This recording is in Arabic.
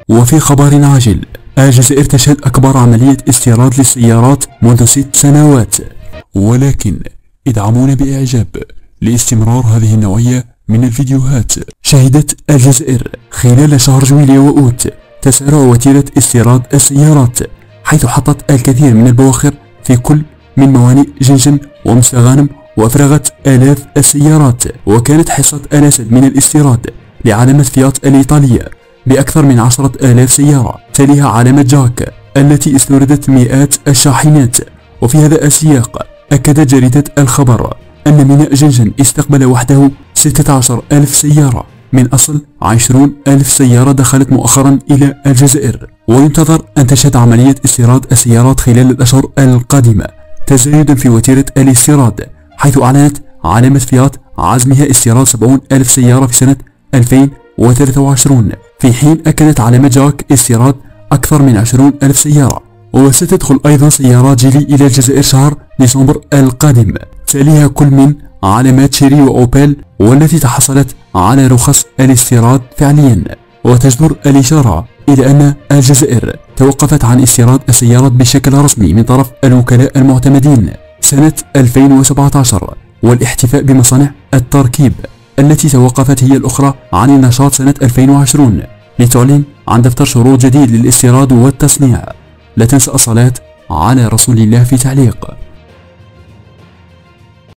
وفي خبر عاجل، الجزائر تشهد أكبر عملية استيراد للسيارات منذ 6 سنوات، ولكن ادعمونا بإعجاب لاستمرار هذه النوعية من الفيديوهات. شهدت الجزائر خلال شهر جويلية وأوت تسارع وتيرة استيراد السيارات، حيث حطت الكثير من البواخر في كل من موانئ جنجن ومستغانم، وأفرغت آلاف السيارات. وكانت حصة الأسد من الاستيراد لعلامة فيات الإيطالية بأكثر من 10,000 سيارة، تليها علامة جاك التي استوردت مئات الشاحنات. وفي هذا السياق أكدت جريدة الخبر أن ميناء جنجن استقبل وحده 16,000 سيارة من أصل 20,000 سيارة دخلت مؤخرا إلى الجزائر. وينتظر أن تشهد عملية استيراد السيارات خلال الأشهر القادمة تزايدا في وتيرة الاستيراد، حيث أعلنت علامة فيات عزمها استيراد 70,000 سيارة في سنة 2023، في حين أكدت علامة جاك استيراد أكثر من 20,000 سيارة. وستدخل أيضا سيارات جيلي إلى الجزائر شهر ديسمبر القادم، تليها كل من علامات شيري وأوبيل والتي تحصلت على رخص الاستيراد فعليا. وتجدر الإشارة إلى أن الجزائر توقفت عن استيراد السيارات بشكل رسمي من طرف الوكلاء المعتمدين سنة 2017، والاحتفاء بمصانع التركيب التي توقفت هي الأخرى عن النشاط سنة 2020 لتعلن عن دفتر شروط جديد للاستيراد والتصنيع. لا تنسى الصلاة على رسول الله في تعليق.